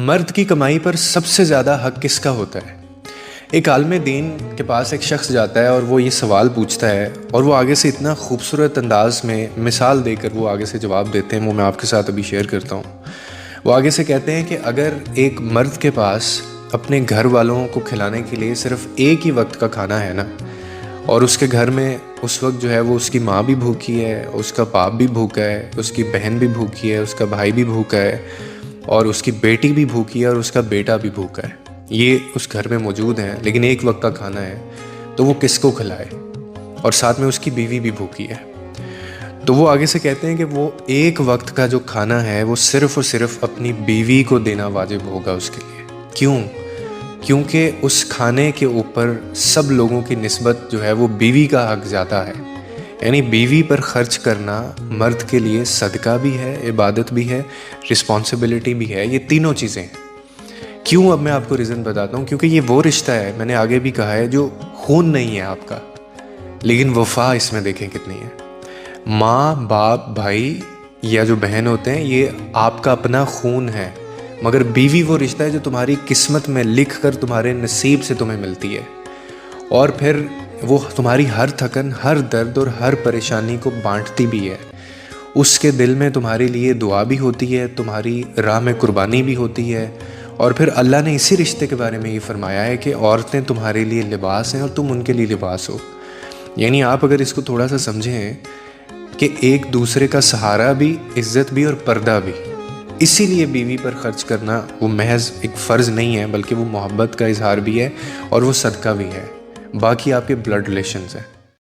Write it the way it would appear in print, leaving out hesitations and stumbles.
مرد کی کمائی پر سب سے زیادہ حق کس کا ہوتا ہے؟ ایک عالم دین کے پاس ایک شخص جاتا ہے اور وہ یہ سوال پوچھتا ہے، اور وہ آگے سے اتنا خوبصورت انداز میں مثال دے کر وہ آگے سے جواب دیتے ہیں، وہ میں آپ کے ساتھ ابھی شیئر کرتا ہوں۔ وہ آگے سے کہتے ہیں کہ اگر ایک مرد کے پاس اپنے گھر والوں کو کھلانے کے لیے صرف ایک ہی وقت کا کھانا ہے نا، اور اس کے گھر میں اس وقت جو ہے وہ اس کی ماں بھی بھوکی ہے، اس کا باپ بھی بھوکا ہے، اس کی بہن بھی بھوکی ہے، اس کا بھائی بھی بھوکا ہے، اور اس کی بیٹی بھی بھوکی ہے، اور اس کا بیٹا بھی بھوکا ہے، یہ اس گھر میں موجود ہیں، لیکن ایک وقت کا کھانا ہے، تو وہ کس کو کھلائے؟ اور ساتھ میں اس کی بیوی بھی بھوکی ہے۔ تو وہ آگے سے کہتے ہیں کہ وہ ایک وقت کا جو کھانا ہے وہ صرف اور صرف اپنی بیوی کو دینا واجب ہوگا اس کے لیے۔ کیوں؟ کیونکہ اس کھانے کے اوپر سب لوگوں کی نسبت جو ہے وہ بیوی کا حق زیادہ ہے، یعنی بیوی پر خرچ کرنا مرد کے لیے صدقہ بھی ہے، عبادت بھی ہے، رسپانسبلٹی بھی ہے، یہ تینوں چیزیں ہیں۔ کیوں؟ اب میں آپ کو ریزن بتاتا ہوں۔ کیونکہ یہ وہ رشتہ ہے، میں نے آگے بھی کہا ہے، جو خون نہیں ہے آپ کا، لیکن وفا اس میں دیکھیں کتنی ہے۔ ماں، باپ، بھائی یا جو بہن ہوتے ہیں، یہ آپ کا اپنا خون ہے، مگر بیوی وہ رشتہ ہے جو تمہاری قسمت میں لکھ کر تمہارے نصیب سے تمہیں ملتی ہے، اور پھر وہ تمہاری ہر تھکن، ہر درد اور ہر پریشانی کو بانٹتی بھی ہے۔ اس کے دل میں تمہارے لیے دعا بھی ہوتی ہے، تمہاری راہ میں قربانی بھی ہوتی ہے، اور پھر اللہ نے اسی رشتے کے بارے میں یہ فرمایا ہے کہ عورتیں تمہارے لیے لباس ہیں اور تم ان کے لیے لباس ہو۔ یعنی آپ اگر اس کو تھوڑا سا سمجھیں کہ ایک دوسرے کا سہارا بھی، عزت بھی اور پردہ بھی، اسی لیے بیوی پر خرچ کرنا وہ محض ایک فرض نہیں ہے، بلکہ وہ محبت کا اظہار بھی ہے اور وہ صدقہ بھی ہے، باقی آپ کے بلڈ ریلیشنز ہیں۔